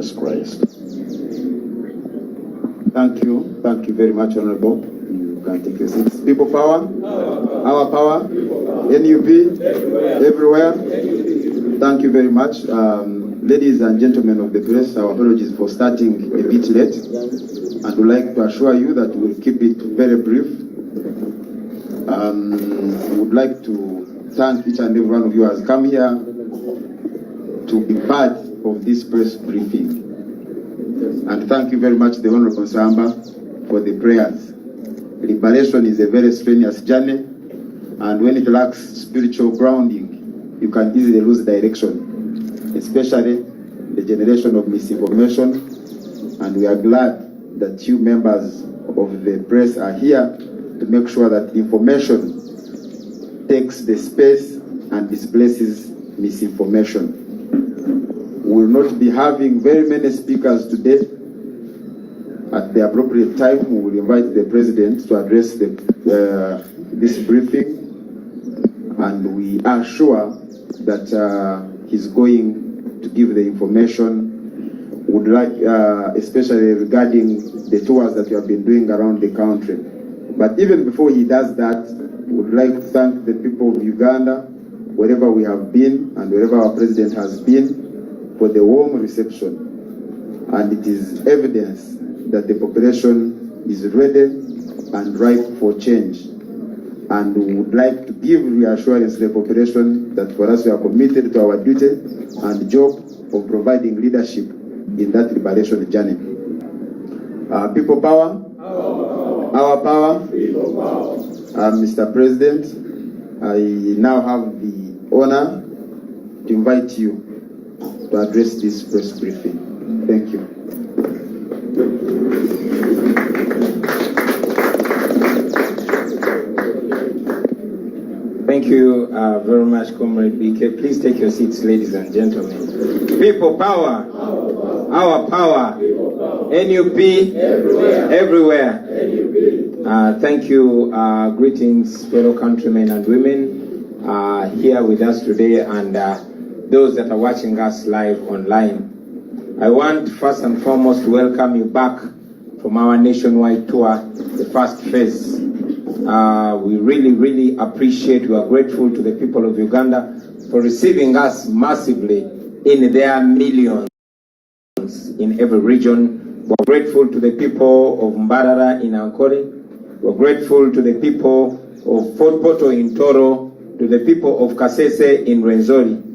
Jesus Christ. Thank you. Thank you very much, Honorable. You can take your seats. People power? Our power? NUP? Everywhere? Thank you very much. Ladies and gentlemen of the press, our apologies for starting a bit late. And we'd like to assure you that we'll keep it very brief. We would like to thank each and every one of you who has come here to be part of this press briefing. And thank you very much, the Honorable Samba, for the prayers. Liberation is a very strenuous journey, and when it lacks spiritual grounding, you can easily lose direction, especially the generation of misinformation. And we are glad that you members of the press are here to make sure that information takes the space and displaces misinformation. We will not be having very many speakers today. At the appropriate time, we will invite the President to address this briefing, and we are sure that he's going to give the information, would like, especially regarding the tours that we have been doing around the country. But even before he does that, we would like to thank the people of Uganda, wherever we have been and wherever our President has been, for the warm reception. And it is evidence that the population is ready and ripe for change. And we would like to give reassurance to the population that for us we are committed to our duty and job of providing leadership in that liberation journey. People power? Our power? People power. Mr. President, I now have the honor to invite you to address this press briefing. Thank you. Thank you very much, Comrade BK. Please take your seats, ladies and gentlemen. People power. Our power. NUP. Everywhere. Thank you. Greetings, fellow countrymen and women here with us today, and those that are watching us live online. I want first and foremost to welcome you back from our nationwide tour, the first phase. We really appreciate, we are grateful to the people of Uganda for receiving us massively in their millions in every region. We're grateful to the people of Mbarara in Ankole. We're grateful to the people of Fort Portal in Toro, to the people of Kasese in Rwenzori.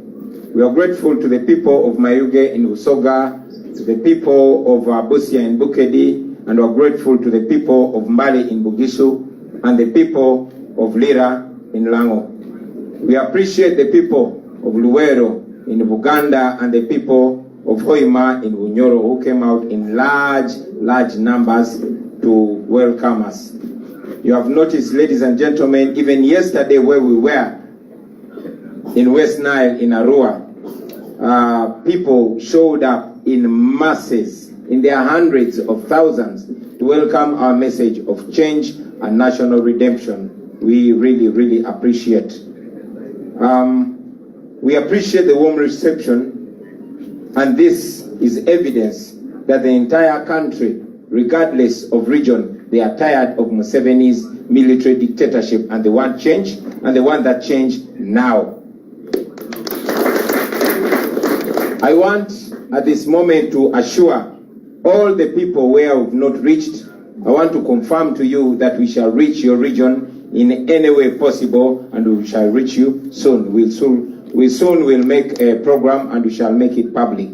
We are grateful to the people of Mayuge in Usoga, to the people of Busia in Bukedi, and we are grateful to the people of Mbali in Bugisu, and the people of Lira in Lango. We appreciate the people of Luwero in Buganda and the people of Hoima in Bunyoro, who came out in large numbers to welcome us. You have noticed, ladies and gentlemen, even yesterday where we were in West Nile, in Arua, people showed up in masses, in their hundreds of thousands, to welcome our message of change and national redemption. We really appreciate. We appreciate the warm reception, and this is evidence that the entire country, regardless of region, they are tired of Museveni's military dictatorship, and they want change, and they want that change now. I want at this moment to assure all the people where we've not reached, I want to confirm to you that we shall reach your region in any way possible, and we shall reach you soon. We soon will make a program, and we shall make it public.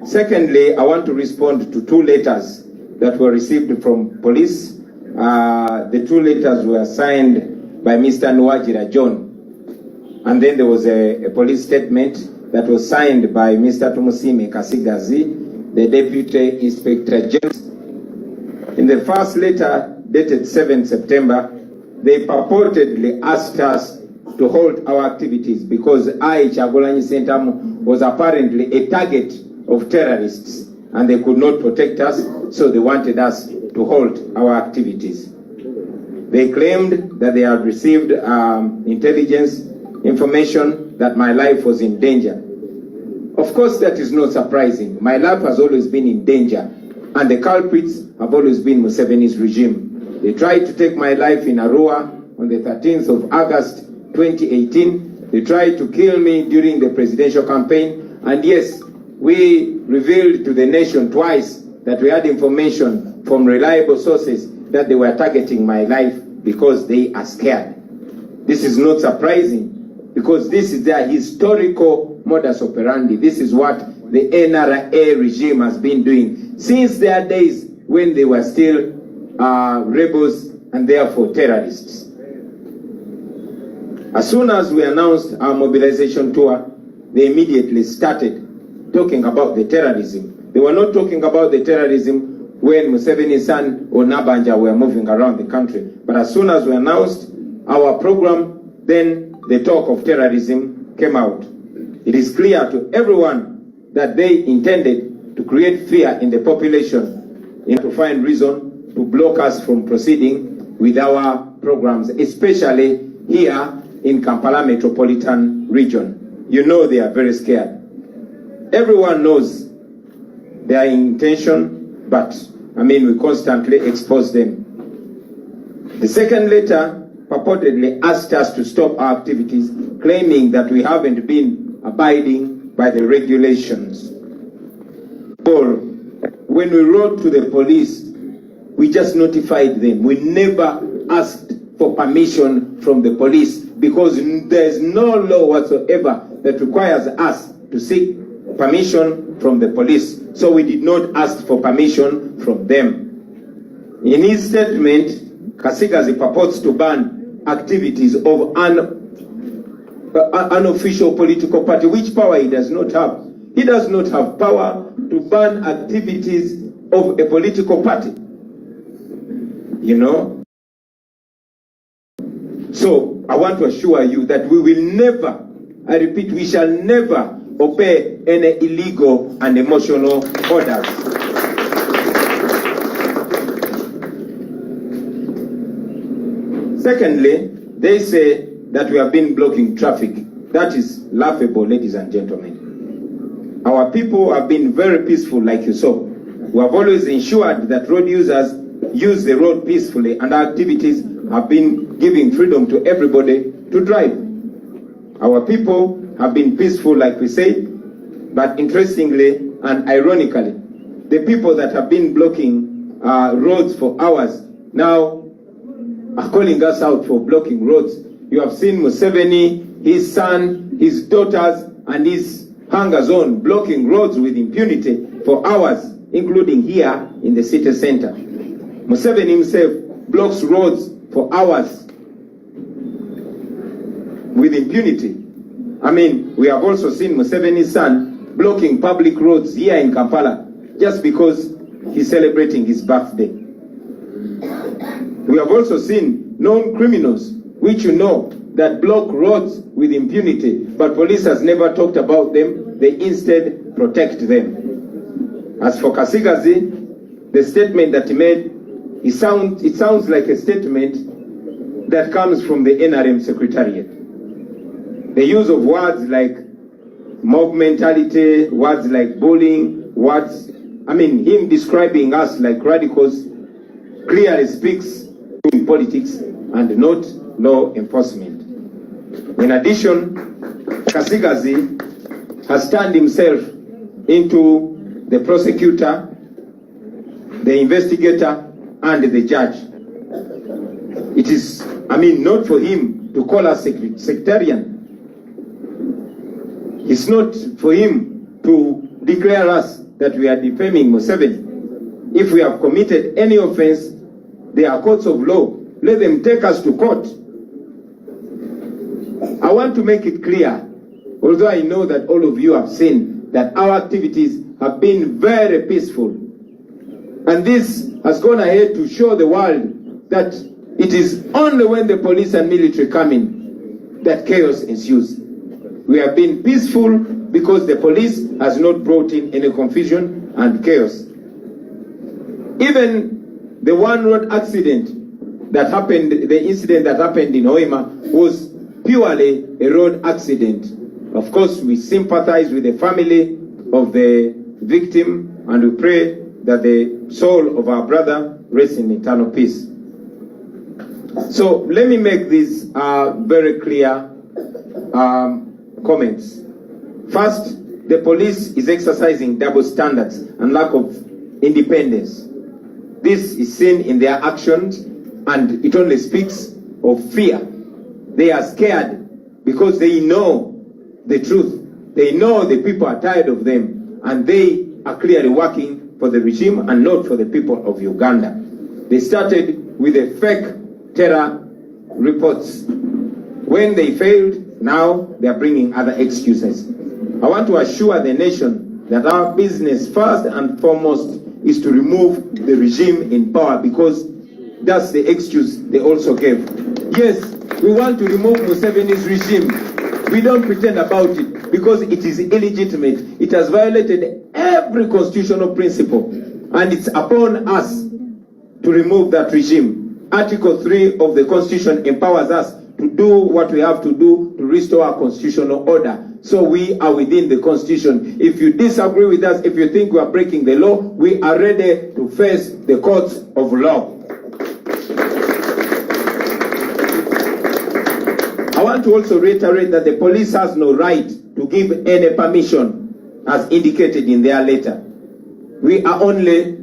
Secondly, I want to respond to two letters that were received from police. The two letters were signed by Mr. Nwajira John. And then there was a police statement that was signed by Mr. Tumusime Kasigazi, the Deputy Inspector General. In the first letter, dated 7 September, they purportedly asked us to halt our activities because I, Kyagulanyi Ssentamu, was apparently a target of terrorists and they could not protect us, so they wanted us to halt our activities. They claimed that they had received intelligence information that my life was in danger. Of course, that is not surprising. My life has always been in danger, and the culprits have always been Museveni's regime. They tried to take my life in Arua on the 13th of August 2018. They tried to kill me during the presidential campaign. And yes, we revealed to the nation twice that we had information from reliable sources that they were targeting my life because they are scared. This is not surprising, because this is their historical modus operandi. This is what the NRA regime has been doing since their days when they were still rebels and therefore terrorists. As soon as we announced our mobilization tour, they immediately started talking about the terrorism. They were not talking about the terrorism when Museveni's son or Nabanja were moving around the country. But as soon as we announced our program, then the talk of terrorism came out. It is clear to everyone that they intended to create fear in the population and to find reason to block us from proceeding with our programs, especially here in Kampala metropolitan region. You know they are very scared. Everyone knows their intention, but we constantly expose them. The second letter purportedly asked us to stop our activities, claiming that we haven't been abiding by the regulations. Or when we wrote to the police, we just notified them. We never asked for permission from the police, because there's no law whatsoever that requires us to seek permission from the police. So we did not ask for permission from them. In his statement, Kasigazi purports to ban activities of an unofficial political party, which power he does not have. He does not have power to ban activities of a political party. So I want to assure you that we will never, I repeat, we shall never obey any illegal and emotional orders. Secondly, they say that we have been blocking traffic. That is laughable, ladies and gentlemen. Our people have been very peaceful, like you saw. We have always ensured that road users use the road peacefully, and our activities have been giving freedom to everybody to drive. Our people have been peaceful, like we said, but interestingly and ironically, the people that have been blocking roads for hours now are calling us out for blocking roads. You have seen Museveni, his son, his daughters, and his hunger zone blocking roads with impunity for hours, including here in the city center. Museveni himself blocks roads for hours with impunity. We have also seen Museveni's son blocking public roads here in Kampala just because he's celebrating his birthday. We have also seen known criminals, which that block roads with impunity, but police has never talked about them. They instead protect them. As for Kasigazi, the statement that he made, it sounds like a statement that comes from the NRM Secretariat. The use of words like mob mentality, words like bullying, him describing us like radicals clearly speaks in politics and not law enforcement. In addition, Kasigazi has turned himself into the prosecutor, the investigator, and the judge. It is, not for him to call us sectarian. It's not for him to declare us that we are defaming Museveni. If we have committed any offense, there are courts of law. Let them take us to court. I want to make it clear, although I know that all of you have seen that our activities have been very peaceful. And this has gone ahead to show the world that it is only when the police and military come in that chaos ensues. We have been peaceful because the police has not brought in any confusion and chaos. Even the one road accident that happened, the incident that happened in Hoima, was purely a road accident. Of course, we sympathize with the family of the victim, and we pray that the soul of our brother rests in eternal peace. So let me make these very clear comments. First, the police is exercising double standards and lack of independence. This is seen in their actions, and it only speaks of fear. They are scared because they know the truth. They know the people are tired of them, and they are clearly working for the regime and not for the people of Uganda. They started with the fake terror reports. When they failed, now they are bringing other excuses. I want to assure the nation that our business first and foremost is to remove the regime in power, because that's the excuse they also gave. Yes, we want to remove Museveni's regime. We don't pretend about it, because it is illegitimate. It has violated every constitutional principle, and it's upon us to remove that regime. Article 3 of the Constitution empowers us to do what we have to do to restore our constitutional order. So we are within the Constitution. If you disagree with us, if you think we are breaking the law, we are ready to face the courts of law. I want to also reiterate that the police has no right to give any permission as indicated in their letter. We are only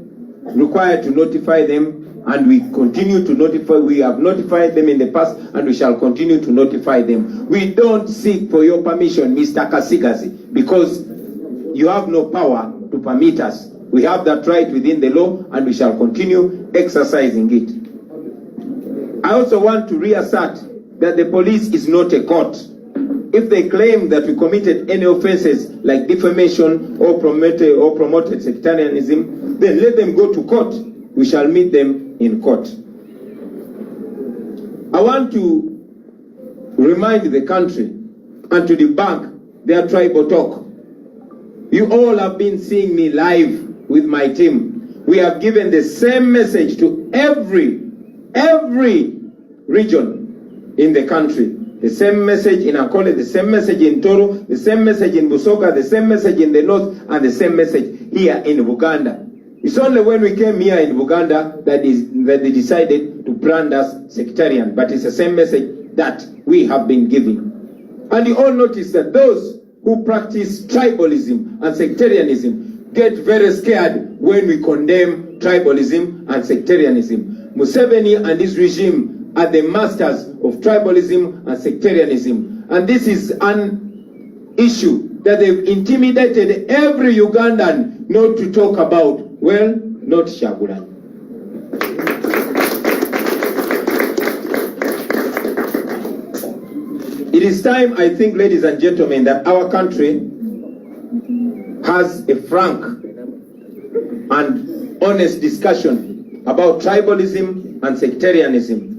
required to notify them, and we continue to notify. We have notified them in the past, and we shall continue to notify them. We don't seek for your permission, Mr. Kasigazi, because you have no power to permit us. We have that right within the law, and we shall continue exercising it. I also want to reassert that the police is not a court. If they claim that we committed any offenses like defamation or promoted sectarianism, then let them go to court. We shall meet them in court. I want to remind the country and to debunk their tribal talk. You all have been seeing me live with my team. We have given the same message to every region in the country. The same message in Akole, the same message in Toro, the same message in Busoga, the same message in the north, and the same message here in Uganda. It's only when we came here in Uganda that they decided to brand us sectarian, but it's the same message that we have been giving. And you all notice that those who practice tribalism and sectarianism get very scared when we condemn tribalism and sectarianism. Museveni and his regime are the masters of tribalism and sectarianism. And this is an issue that they've intimidated every Ugandan not to talk about. Well, not Shagulan. It is time, I think, ladies and gentlemen, that our country has a frank and honest discussion about tribalism and sectarianism.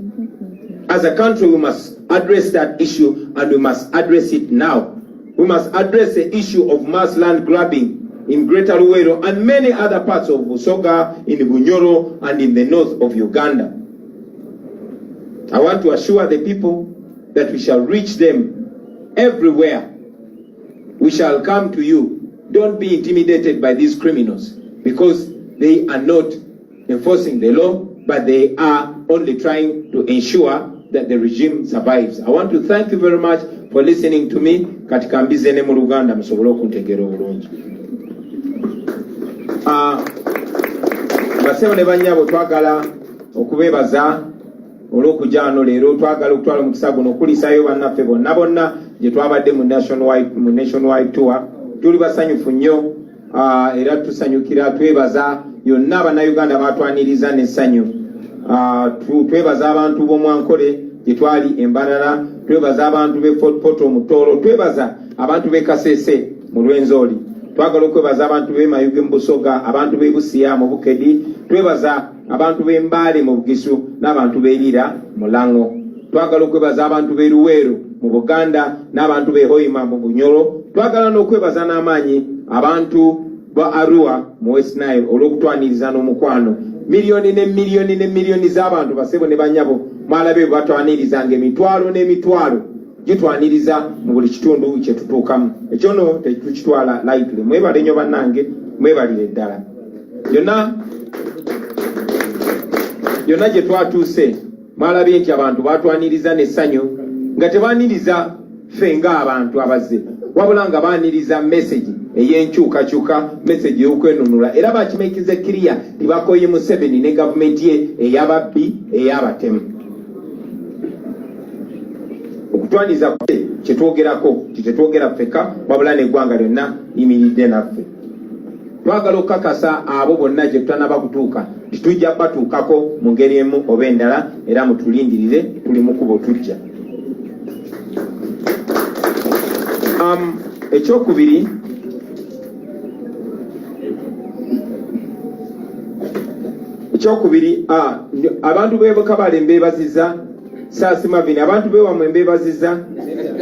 As a country, we must address that issue, and we must address it now. We must address the issue of mass land grabbing in Greater Luwero and many other parts of Busoga, in Bunyoro, and in the north of Uganda. I want to assure the people that we shall reach them everywhere. We shall come to you. Don't be intimidated by these criminals, because they are not enforcing the law, but they are only trying to ensure that the regime survives. I want to thank you very much for listening to me. Katika mbize ne mu Luganda musobole okuntegeera obulungi. Basebo ne bannyabo twagala okubeebaza olw'okujja wano leero. Twagala okutwala omukisa guno okuliisayo bannaffe bonna gye twabadde mu nationwide tour. Tuli basanyufu nnyo era tusanyukira, twebaza yonna abannayuganda batwaniriza n'essanyu. Twebaza abantu b'Omwankole gye twali Embarara, twebaza abantu b'e Fort Portal mu Tooro, twebaza abantu b'e Kasese mu Lwenzori, twagala okwebaza abantu b'e Mayuge mu Busoga, abantu b'e Busia mu Bukedi, twebaza abantu b'e Mbale mu Bugisu n'abantu b'e Lira mu Lango, twagala okwebaza abantu b'e Luweero mu Buganda n'abantu b'e Hoima mu Bunyoro, twagala n'okwebaza n'amaanyi abantu ba Arua mu West Nile olw'okutwaniriza n'omukwano. Milioni ne milioni z'abantu basebo ne banyabo mwalabe batwanirizanga emitwalo n'emitwalo gitwaniriza mu buli kitundu kye tutuukamu. Ekyono tekitwala lightly. Mwebale nnyo bannange, mwebalire ddala. Yonna gye twatuuse mwalabye nti abantu batwaniriza n'essanyu nga tebaaniriza ffe ng'abantu abazze, wabula nga baaniriza message ey'enkyukakyuka, message y'okwenunula, era bakimekize clear tibakoye Museveni ne gavumenti ye ey'ababbi ey'abatemu. Okutwaniza kye twogerako titetwogera ffeka, wabula n'eggwanga lyonna liyimiridde naffe. Twagala okukakasa abo bonna gye tutanaba kutuuka titujja batuukako mu ngeri emu oba endala, era mutulindirire, tuli mu kubo tujja. Ekyokubiri, abantu b'e Kabale mbeebaziza, Saasi Mavini, abantu b'ewammwe mbeebaziza.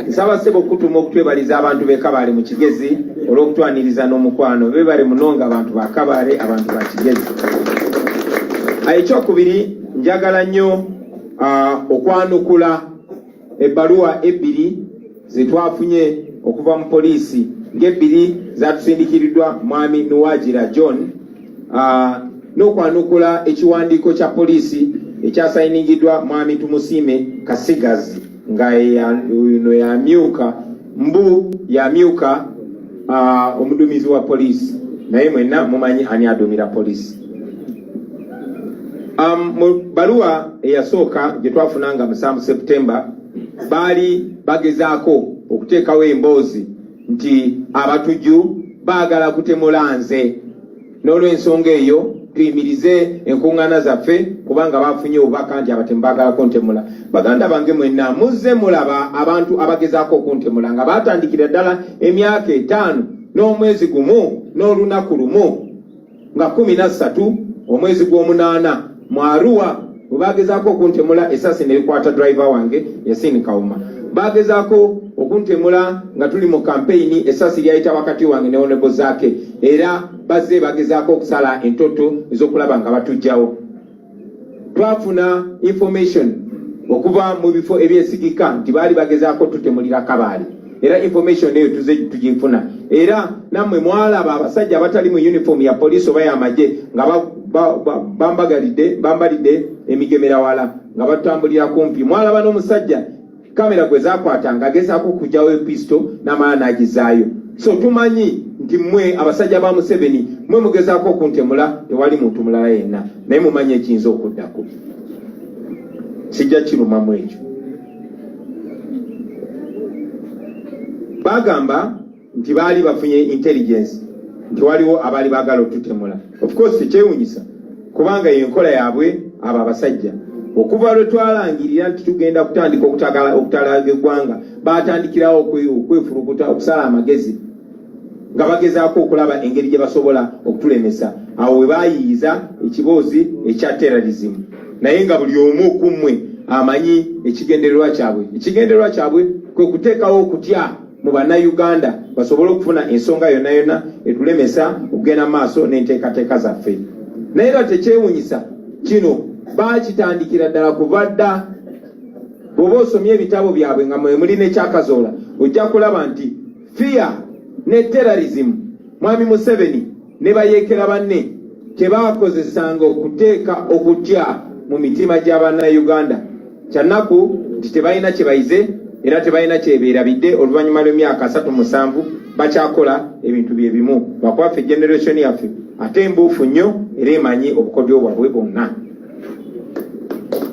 Nsaba ssebo okutuma okutwebaliza abantu b'e Kabale mu Kigezi olw'okutwaniriza n'omukwano. Beebale munonga abantu ba Kabale, abantu ba Kigezi. Ekyokubiri, njagala nnyo okwanukula ebbaluwa ebbiri ze twafunye okuva mu poliisi, ng'ebbiri zaatusindikiriddwa mwami Nuwagira John, n'okwanukula ekiwandiiko kya poliisi ekyasayiningidwa mwami Tumusiime Kasigazi nga eno yamyuka yamyuka omuduumizi wa poliisi, naye mwenna mumanyi ani aduumira poliisi. Mu baluwa eyasooka gye twafunanga mu 7 September baali bagezaako okuteekawo emboozi nti abatujju baagala kutemula nze, n'olw'ensonga eyo tuyimirize enkuŋŋaana zaffe kubanga bafunye obubaka nti abatemu baagala kuntemula. Baganda bange mwenna muzze mulaba abantu abagezaako okuntemula nga baatandikira ddala emyaka 5 n'omwezi gumu n'olunaku lumu nga 13 omwezi gw'omunaana mu Arua bwe bagezaako okuntemula, essasi ne likwata driver wange Yasin Kawuma. Bagezaako okuntemula nga tuli mu campaign, essasi lyayita wakati wange ne Honorable Zaake, era bazze bagezaako okusala entoto ez'okulaba nga batujjawo. Twafuna information okuva mu bifo ebyesigika nti baali bagezaako tutemulira Kabale, era information eyo tuze tugifuna, era nammwe mwalaba abasajja abatali mu uniform ya poliisi oba y'amagye nga bambalidde emigemerawala nga batambulira kumpi. Mwalaba n'omusajja kamera gwe zaakwata nga agezaako okugyawo episto n'amala n'agizaayo. So tumanyi nti mmwe abasajja ba Museveni mmwe mugezaako okuntemula, tewali muntu mulala yenna, naye mumanyi ekiyinza okuddako. Sijja kirumamu ekyo. Bagamba nti baali bafunye intelligence nti waliwo abaali baagala otutemula. Of course tekyewunyisa kubanga yenkola yaabwe abo abasajja. Okuva lwe twalangirira nti tugenda kutandika okutalaga eggwanga, baatandikirawo okwefulukuta, okusala amagezi nga bagezaako okulaba engeri gye basobola okutulemesa. Awo we baayiyiza ekiboozi ekya terrorism, naye nga buli omu ku mmwe amanyi ekigendererwa kyabwe. Ekigendererwa kyabwe kwe kuteekawo okutya mu bannayuganda basobole okufuna ensonga yonna yonna etulemesa okugenda mu maaso n'enteekateeka zaffe. Naye era tekyewunyisa kino baakitandikira ddala kuva dda. Bw'oba osomye ebitabo byabwe nga mwe muli n'ekyakazoola, ojja kulaba nti fear ne terrorism mwami Museveni ne bayeekera banne tebaakozesanga okuteeka okutya mu mitima gy'abannayuganda. Kyannaku nti tebalina kye bayize era tebalina kyebeerabidde. Oluvannyuma lw'emyaka 37 bakyakola ebintu bye bimu. Lwakubaffe generation yaffe ate embuufu nnyo era emanyi obukodyo bwabwe bwonna.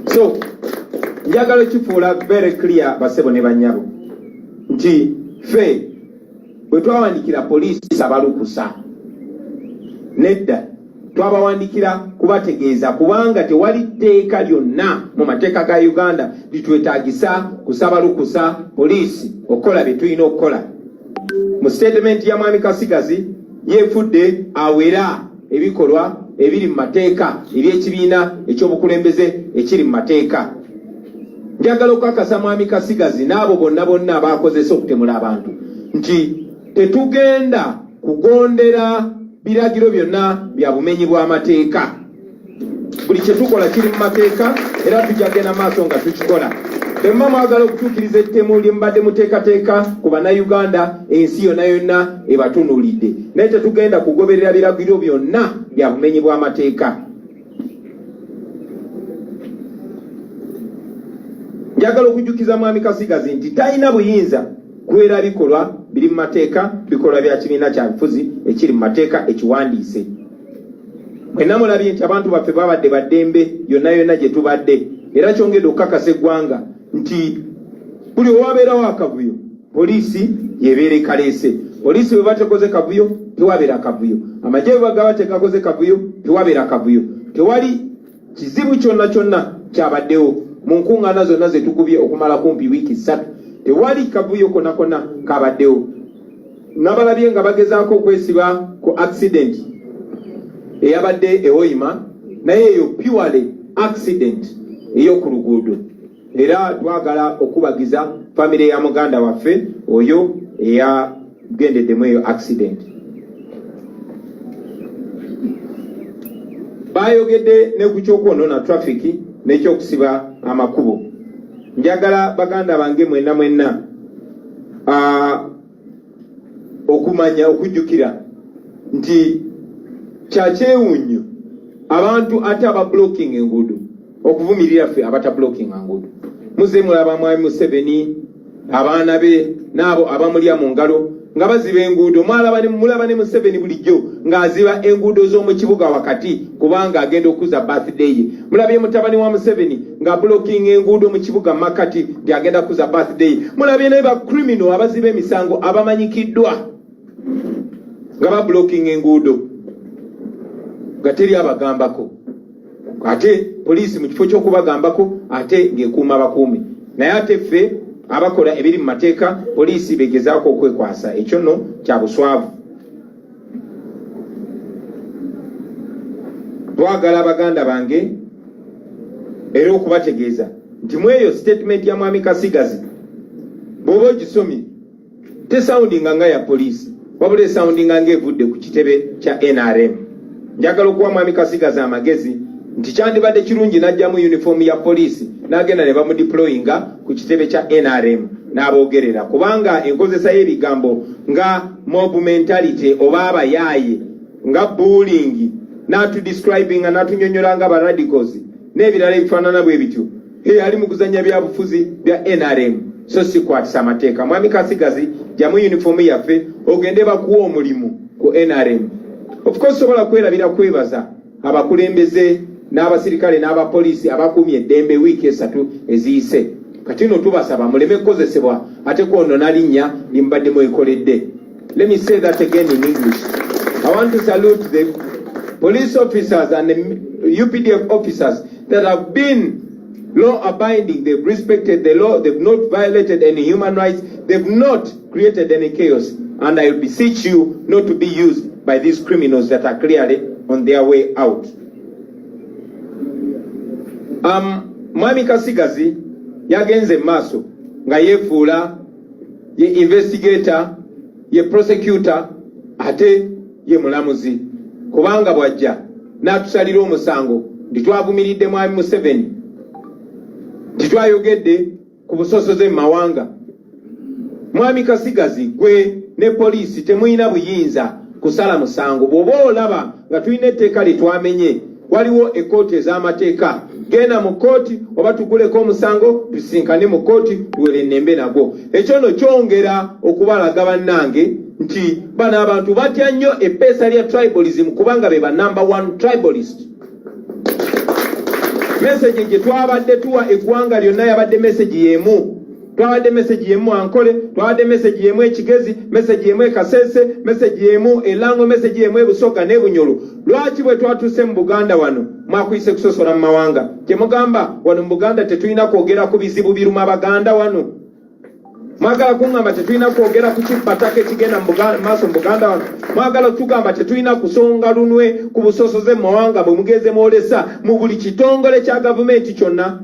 So njagala kifuula very clear basebo ne bannyabo nti ffe bwe twawandikira poliisi abalukusa nedda, twabawandikira kubategeeza kubanga tewali tteeka lyonna mu mateeka ga Uganda litwetaagisa kusaba lukusa poliisi okukola bye tulina okukola. Mu statement ya mwami Kasigazi yeefudde awera ebikolwa ebiri mu mateeka eby'ekibiina ekyobukulembeze ekiri mu mateeka. Njagala okukakasa mwami Kasigazi n'abo bonna abaakozesa okutemula abantu nti tetugenda kugondera biragiro byonna bya bumenyi bw'amateeka. buli kye tukola kiri mu mateeka era tujja kugenda maaso nga tukikola. Temma mwagala okutuukiriza ettemu lye mubadde muteekateeka ku bannayuganda, ensi yonna yonna ebatunuulidde, naye tetugenda kugoberera biragiro byonna bya bumenyi bw'amateeka. Njagala okujjukiza mwami Kasigazi nti talina buyinza kubeera bikolwa biri mu mateeka, bikolwa bya kibiina kya bufuzi ekiri mu mateeka ekiwandiise. Mwenna mulabye nti abantu baffe babadde baddembe yonna yonna gye tubadde, era kyongedde okukakasa eggwanga nti buli owabeerawo akavuyo poliisi yebeera ekaleese. Poliisi bwe batekoze kavuyo tewabeera kavuyo, amagye bwe bagaba tekakoze kavuyo tewabeera kavuyo. Tewali kizibu kyonna kyonna kyabaddewo mu nkuŋŋaana zonna ze tukubye okumala kumpi wiiki 3, tewali kavuyo konna konna kabaddewo. Nabalabye nga bagezaako okwesiba ku accident eyabadde ewoyima, naye eyo purely accident ey'oku luguudo. Era twagala okubagiza famire ya muganda waffe oyo eyagendeddemu eyo accident. Bayogedde ne ku kyokwonoona traffic n'ekyokusiba amakubo. Njagala baganda bange mwenna mwenna okumanya okujjukira nti kyakyewuunyo abantu ate aba blocking enguudo okuvumirira ffe abata blocking enguudo. Muze mulaba mwami Museveni abaana be n'abo abamulya mu ngalo nga baziba enguudo. Mulaba ne Museveni bulijjo ng'aziba enguudo z'omu kibuga wakati kubanga agenda okuza birthday ye. Mulabye mutabani wa Museveni nga blocking enguudo mu kibuga makati gyagenda kuza birthday ye. Mulabye ne ba criminal abaziba emisango abamanyikiddwa nga ba blocking enguudo gateri abagambako, ate poliisi mu kifo ky'okubagambako ate ng'ekuuma abakuumi. Naye ate ffe abakola ebiri mu mateeka poliisi begezaako okwekwasa. Ekyo nno kya buswavu. Twagala baganda bange era okubategeeza nti mu eyo statement ya mwami Kasigazi bw'oba ogisomye tesoundinga nga ya poliisi, wabula esoundinga ng'evudde ku kitebe kya NRM. Njagala okuwa mwami Kasigazi amagezi nti kyandibadde kirungi n'ajja mu uniform ya poliisi n'agenda ne bamudeployinga ku kitebe kya NRM n'aboogerera, kubanga enkozesa y'ebigambo nga mob mentality oba abayaaye nga bullying n'atudescribinga n'atunyonnyola nga ba radicals n'ebirala ebifaanana bwe bityo ali mu kuzannya bya bufuzi bya NRM, so si kwatisa amateeka. Mwami Kasigazi jja mu uniform yaffe ogende bakuwa omulimu ku NRM. Of course sobola kwerabira kwebaza abakulembeze n'abasirikale n'abapoliisi abakumye eddembe wiiki 3 eziyise. Kati nno tubasaba muleme kukozesebwa ate kwonoona linnya limbadde mwekoledde. Let me say that again in English. I want to salute the police officers and the UPDF officers that have been law abiding. They've respected the law. They've not violated any human rights. They've not created any chaos. And I beseech you not to be used by these criminals that are clearly on their way out. Mwami Kasigazi yagenze maaso nga yefuula ye investigator, ye prosecutor, ate ye mulamuzi, kubanga bwajja n'atusalira omusango nti twavumiridde mwami Museveni, titwayogedde ku busosoze mu mawanga. Mwami Kasigazi, gwe ne poliisi temuyina buyinza kusala musango. Bw'oba olaba nga tulina etteeka lye twamenye, waliwo ekkooti ez'amateeka, genda mu kkooti oba tuguleko omusango tusinkane mu kkooti tuwere ennembe nagwo. Ekyo nno kyongera okubalaga bannange nti bano abantu batya nnyo eppeesa lya tribalism kubanga be ba number 1 tribalist. Message gye twabadde tuwa eggwanga lyonna yabadde message y'emu. Twabadde message y'emu Ankole, twabadde message y'emu Ekigezi, message y'emu Kasese, message y'emu Elango, message y'emu Busoga ne Bunyoro. Lwaki bwe twatuse mu Buganda wano mwakuyise kusosola mu mawanga? Kyemugamba wano mu Buganda tetulina kwogera ku bizibu biruma Abaganda wano. Mwagala kuŋŋamba tetulina kwogera ku kibataka ekigenda maaso mu Buganda wano. Mwagala kutugamba tetulina kusonga lunwe ku busosoze mu mawanga bwe mugeze mwolesa mu buli kitongole kya gavumenti kyonna.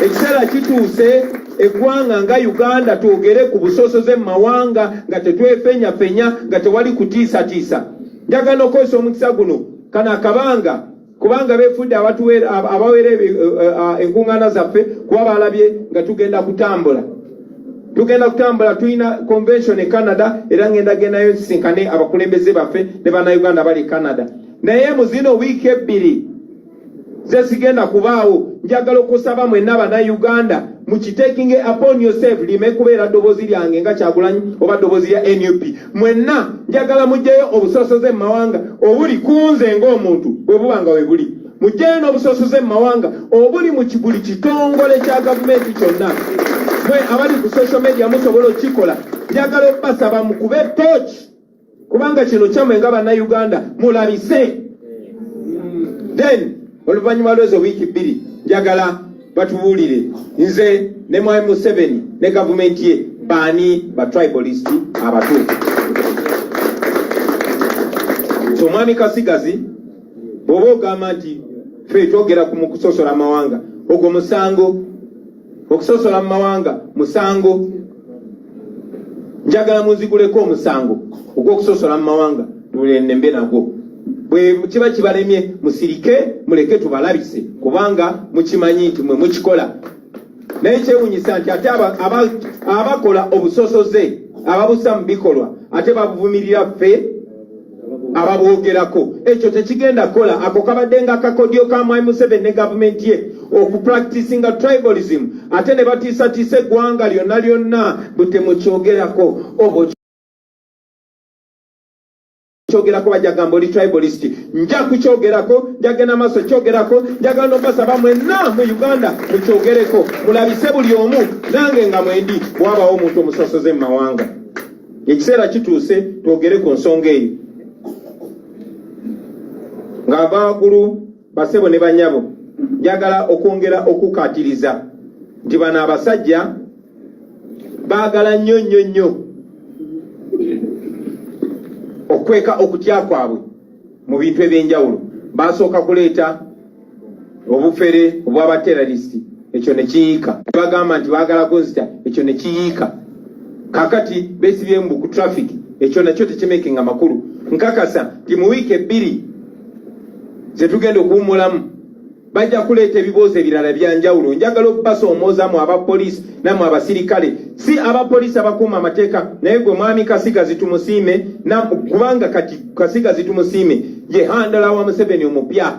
Ekiseera kituuse eggwanga nga Uganda twogere ku busosoze mu mawanga nga tetwefenya nga tewali kutiisatiisa. Njagala okozesa omukisa guno kana akabanga kubanga befudde abawera enkuŋŋaana zaffe kuba balabye nga tugenda kutambula tulina convention e Canada era ngenda gendayo nsisinkane abakulembeze baffe ne bannayuganda bali Canada naye mu zino wiiki ebbiri zesigenda kubaawo njagala okusaba mwenna bannayuganda mukitekinge upon yourself lime kubeera ddoboozi lyange nga Kyagulanyi oba ddoboozi ya NUP mwenna njagala mugyeyo obusosoze mu mawanga obuli kunze ng'omuntu bwe buba nga we buli mugyeyo n'obusosoze mu mawanga obuli mu buli kitongole kya gavumenti kyonna mwe abali ku social media musobola okikola njagala okubasaba mukube tooki kubanga kino kyammwe nga bannayuganda mulabise then oluvannyuma lw'ezo wiiki bbiri njagala batubuulire nze ne Mwami Museveni ne gavumenti ye baani ba tribalist abatuufu. So Mwami Kasigazi bw'oba ogamba nti ffe twogera ku kusosola amawanga ogwo musango okusosola mu mawanga musango njagala munziguleko omusango ogw'okusosola mu mawanga tulembe nagwo bwe kiba kibalemye musirike muleke tubalabise kubanga mukimanyi nti mwe mukikola naye kyewunyisa nti ate abakola obusosoze ababusa mu bikolwa ate babuvumirira ffe ababwogerako ekyo tekigenda kola ako kabadde nga akakodyo ka Mwami Museveni ne gavumenti ye okupracticinga tribalism ate ne batiisatiisa eggwanga lyonna butemukyogerako oba kyogerako bajagamba oli tribalist nja kukyogerako njagenda maaso kyogerako njagala n'obasaba mwenna mu Uganda mukyogereko mulabise buli omu nange nga mwendi bwabawo omuntu omusosoze mu mawanga ekiseera kituuse twogere ku nsonga eyo nga baagulu basebo ne banyabo njagala okwongera okukatiriza nti bano abasajja baagala nnyo okweka okutya kwabwe mu bintu eby'enjawulo basooka kuleeta obufere obw'abaterrorisiti ekyo ne kiyiika bagamba nti baagala gozita ekyo ne kiyiika kakati beesibye mbu ku traffic ekyo nakyo tekimekinga makulu nkakasa nti mu wiiki ebbiri zetugenda okuwummulamu bajja kuleeta ebibuuzo ebirala byanjawulo njagala okubasoomoozamu abapoliisi nammwe abasirikale si abapoliisi abakuuma amateeka naye gwe Mwami Kasigazi tumusiime kubanga kati Kasigazi tumusiime ye handala wa Museveni omupya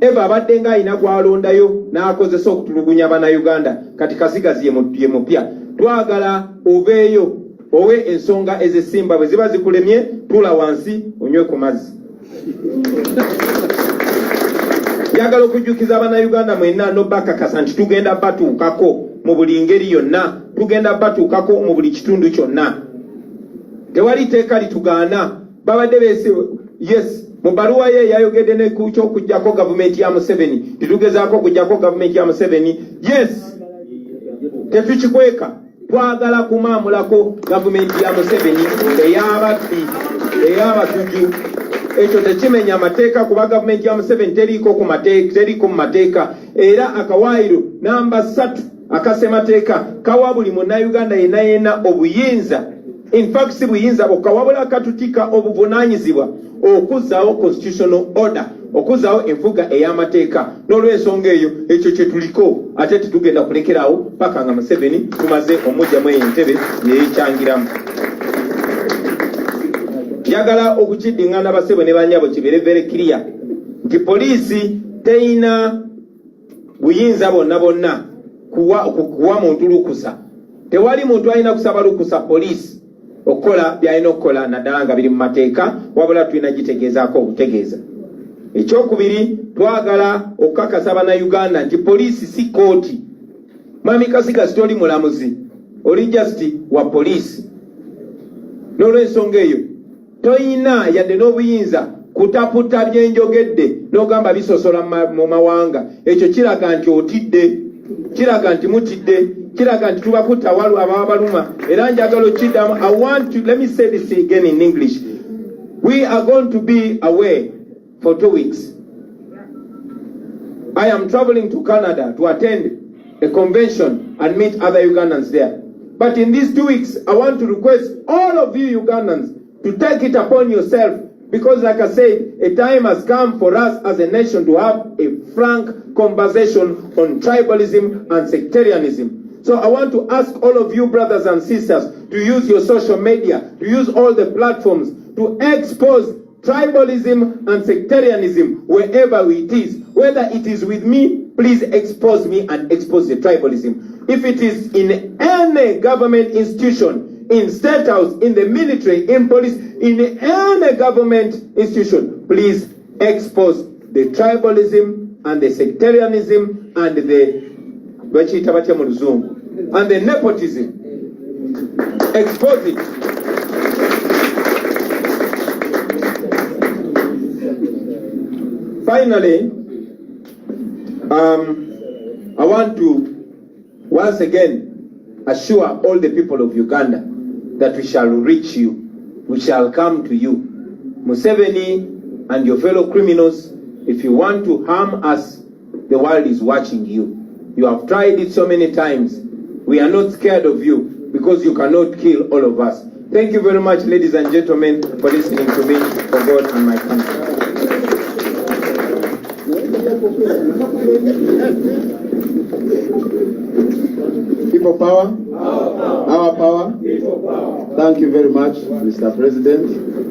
eva abadde nga alina gwalondayo n'akozesa okutulugunya bannayuganda kati Kasigazi ye mupya twagala obeeyo owe ensonga ezisimba bwe ziba zikulemye tula wansi onywe ku mazzi njagala okujjukiza abannayuganda mwenna n'obakakasa nti tugenda batuukako mu buli ngeri yonna tugenda batuukako mu buli kitundu kyonna tewali teeka litugaana babadde beesi yes mu baluwa ye yayogedde ne ku ky'okuggyako gavumenti ya Museveni titugezaako okuggyako gavumenti ya Museveni yes tetukikweka twagala kumaamulako gavumenti ya Museveni ey'ababbi ey'abatujju ekyo tekimenya amateeka kuba gavumenti ya Museveni teriiko mu mateeka era akawaayiro namba 3 akasemateeka kawa buli munnayuganda yenna obuyinza in fact si buyinza okawabula akatutika obuvunaanyizibwa okuzzaawo constitutional order okuzzaawo enfuga ey'amateeka n'olw'ensonga eyo ekyo kye tuliko ate tetugenda kulekeraawo paka nga Museveni tumaze omugyamu entebe yeyekyangiramu njagala okukiddiŋŋana basebo ne banyabo kibeere very clear nti poliisi teyina buyinza bonna kuwa muntu lukusa tewali muntu alina kusaba lukusa poliisi okukola byalina okukola naddala nga biri mu mateeka wabula tulina gitegeezaako obutegeeza ekyokubiri twagala okukakasa bannayuganda nti poliisi si kooti Mwami Kasigazi toli mulamuzi oli just wa poliisi n'olw'ensonga eyo toyina yadde n'obuyinza kutaputa byenjogedde n'ogamba bisosola mu mawanga ekyo kiraga nti otidde kiraga nti mutidde kiraga nti tubakutta ababaluma era njagala okiddamu let me say this again in English we are going to be away for 2 weeks. I am traveling to Canada to attend a convention and meet other Ugandans there. But in these 2 weeks, I want to request all of you Ugandans to take it upon yourself Because like I said, a time has come for us as a nation to have a frank conversation on tribalism and sectarianism. So I want to ask all of you brothers and sisters to use your social media, to use all the platforms to expose tribalism and sectarianism wherever it is. Whether it is with me, please expose me and expose the tribalism. If it is in any government institution, in state house, in the military, in police, in any government institution, please expose the tribalism and the sectarianism and the and the nepotism. Expose it. Finally, I want to once again assure all the people of Uganda that we shall reach you, we shall come to you. Museveni and your fellow criminals, if you want to harm us, the world is watching you. You have tried it so many times. We are not scared of you because you cannot kill all of us. Thank you very much, ladies and gentlemen, for listening to me, for God and my country. People power? Our power? Thank you very much, Mr. President.